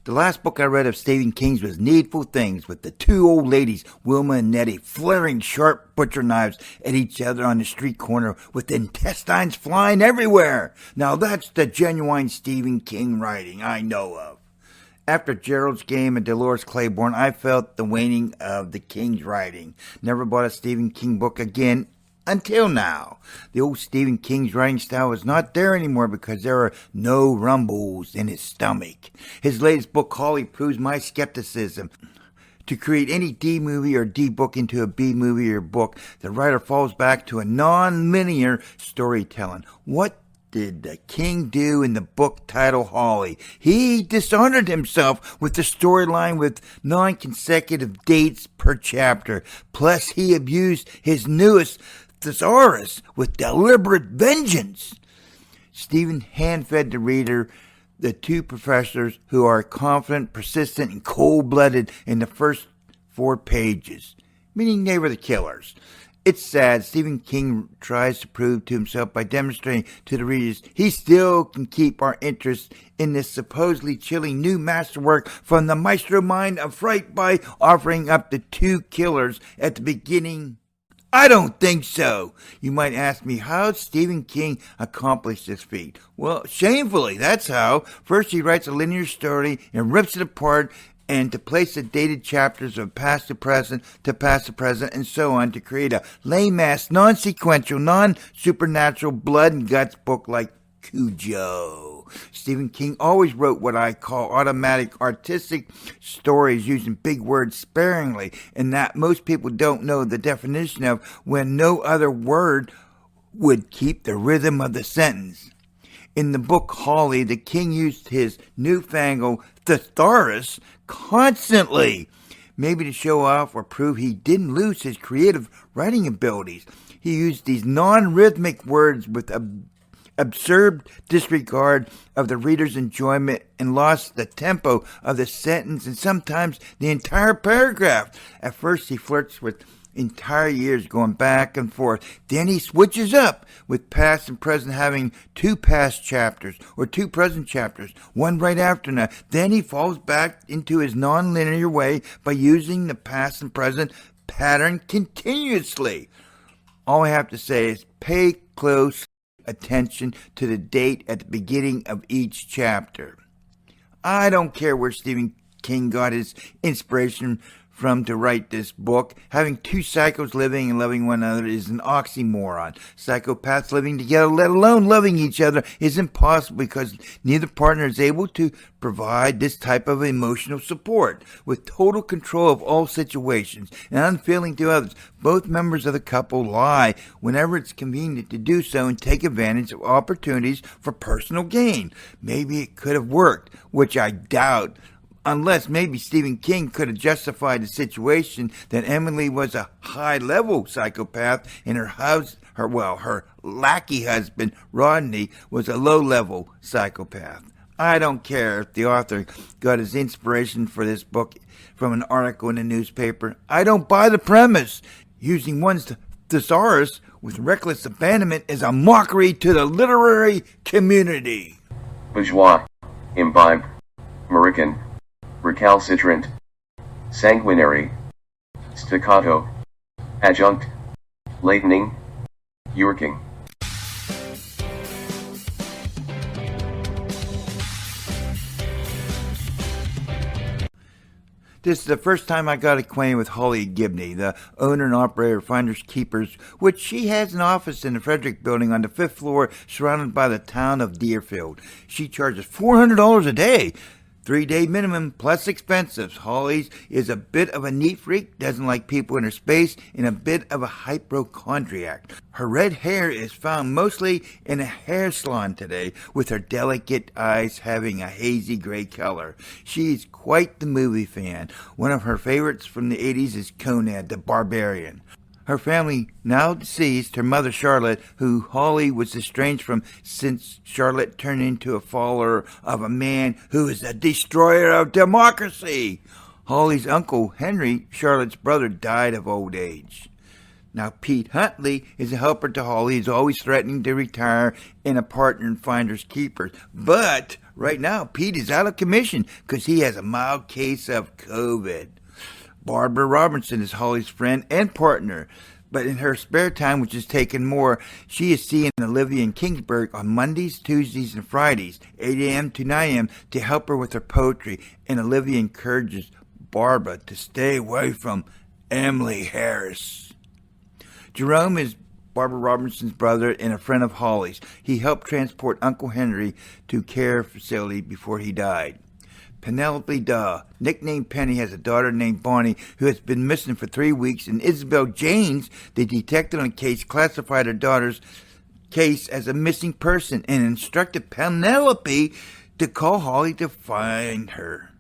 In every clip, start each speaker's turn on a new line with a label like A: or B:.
A: The last book I read of Stephen King's was Needful Things, with the two old ladies, Wilma and Nettie, flaring sharp butcher knives at each other on the street corner with intestines flying everywhere. Now that's the genuine Stephen King writing I know of. After Gerald's Game and Dolores Claiborne, I felt the waning of the King's writing. Never bought a Stephen King book again until now. The old Stephen King's writing style is not there anymore because there are no rumbles in his stomach. His latest book, Hawley, proves my skepticism. To create any D movie or D book into a B movie or book, the writer falls back to a non-linear storytelling. What did the King do in the book titled Hawley? He dishonored himself with the storyline with non-consecutive dates per chapter. Plus, he abused his newest thesaurus with deliberate vengeance. Stephen hand-fed the reader the two professors who are confident, persistent, and cold-blooded in the first 4 pages, meaning they were the killers. It's sad. Stephen King tries to prove to himself by demonstrating to the readers he still can keep our interest in this supposedly chilling new masterwork from the maestro mind of fright by offering up the 2 killers at the beginning. I don't think so. You might ask me, how did Stephen King accomplish this feat? Well, shamefully, that's how. First, he writes a linear story and rips it apart, and to place the dated chapters of past to present, and so on, to create a lame-ass, non-sequential, non-supernatural blood and guts book like Cujo. Stephen King always wrote what I call automatic artistic stories using big words sparingly, and that most people don't know the definition of when no other word would keep the rhythm of the sentence. In the book Hawley, the King used his newfangled thesaurus constantly, maybe to show off or prove he didn't lose his creative writing abilities. He used these non-rhythmic words with absurd disregard of the reader's enjoyment and lost the tempo of the sentence and sometimes the entire paragraph. At first he flirts with entire years going back and forth. Then he switches up with past and present having 2 past chapters or 2 present chapters, one right after another. Then he falls back into his non-linear way by using the past and present pattern continuously. All I have to say is pay close attention to the date at the beginning of each chapter. I don't care where Stephen King got his inspiration from to write this book. Having 2 psychos living and loving one another is an oxymoron. Psychopaths living together, let alone loving each other, is impossible because neither partner is able to provide this type of emotional support. With total control of all situations and unfailing to others, both members of the couple lie whenever it's convenient to do so and take advantage of opportunities for personal gain. Maybe it could have worked, which I doubt, unless maybe Stephen King could have justified the situation that Emily was a high-level psychopath and her lackey husband, Rodney, was a low-level psychopath. I don't care if the author got his inspiration for this book from an article in a newspaper. I don't buy the premise. Using one's thesaurus with reckless abandonment is a mockery to the literary community.
B: Bourgeois, imbibe, American, recalcitrant, sanguinary, staccato, adjunct, lightning, yorking.
A: This is the first time I got acquainted with Holly Gibney, the owner and operator of Finders Keepers, which she has an office in the Frederick Building on the 5th floor surrounded by the town of Deerfield. She charges $400 a day. 3-day minimum plus expenses. Holly's is a bit of a neat freak, doesn't like people in her space, and a bit of a hypochondriac. Her red hair is found mostly in a hair salon today, with her delicate eyes having a hazy gray color. She's quite the movie fan. One of her favorites from the 80s is Conan the Barbarian. Her family, now deceased, her mother Charlotte, who Holly was estranged from since Charlotte turned into a follower of a man who is a destroyer of democracy. Holly's uncle, Henry, Charlotte's brother, died of old age. Now, Pete Huntley is a helper to Holly. He's always threatening to retire and a partner in Finders Keepers. But Right now, Pete is out of commission because he has a mild case of COVID. Barbara Robertson is Holly's friend and partner, but in her spare time, which is taken more, she is seeing Olivia in Kingsburg on Mondays, Tuesdays, and Fridays, 8 a.m. to 9 a.m. to help her with her poetry, and Olivia encourages Barbara to stay away from Emily Harris. Jerome is Barbara Robertson's brother and a friend of Holly's. He helped transport Uncle Henry to care facility before he died. Penelope Daw, nicknamed Penny, has a daughter named Bonnie who has been missing for 3 weeks, and Isabel Janes, the detective on the case, classified her daughter's case as a missing person and instructed Penelope to call Holly to find her.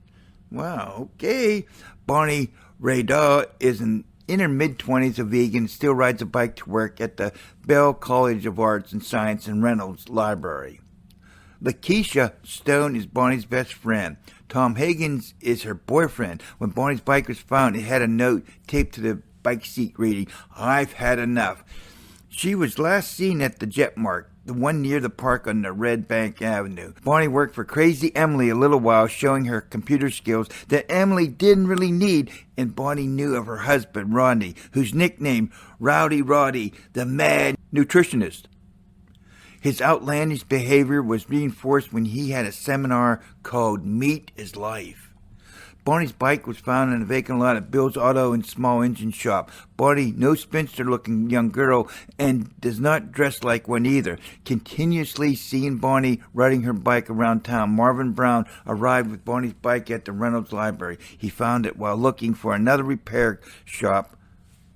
A: Wow, okay. Bonnie Ray Daw is in her mid-20s, a vegan, still rides a bike to work at the Bell College of Arts and Science and Reynolds Library. Lakeisha Stone is Bonnie's best friend. Tom Higgins is her boyfriend. When Bonnie's bike was found, it had a note taped to the bike seat reading, "I've had enough." She was last seen at the Jet Mart, the one near the park on the Red Bank Avenue. Bonnie worked for Crazy Emily a little while, showing her computer skills that Emily didn't really need, and Bonnie knew of her husband, Rodney, who's nicknamed Rowdy Roddy, the Mad Nutritionist. His outlandish behavior was reinforced when he had a seminar called Meat is Life. Bonnie's bike was found in a vacant lot at Bill's Auto and Small Engine Shop. Bonnie, no spinster-looking young girl, and does not dress like one either. Continuously seeing Bonnie riding her bike around town, Marvin Brown arrived with Bonnie's bike at the Reynolds Library. He found it while looking for another repair shop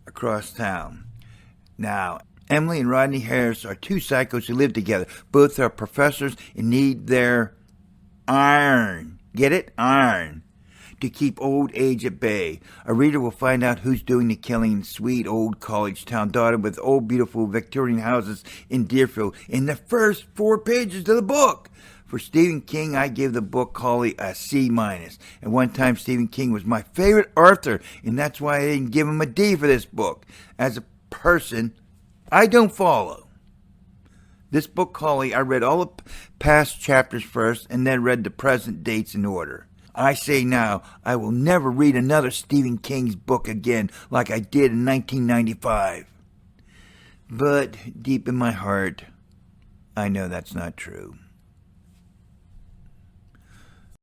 A: across town. Now, Emily and Rodney Harris are two psychos who live together. Both are professors and need their iron. Get it? Iron. To keep old age at bay. A reader will find out who's doing the killing in sweet old college town dotted with old beautiful Victorian houses in Deerfield in the first 4 pages of the book. For Stephen King, I give the book Holly a C-. At one time, Stephen King was my favorite author, and that's why I didn't give him a D for this book. As a person, I don't follow. This book, Holly, I read all the past chapters first and then read the present dates in order. I say now, I will never read another Stephen King's book again like I did in 1995. But deep in my heart, I know that's not true.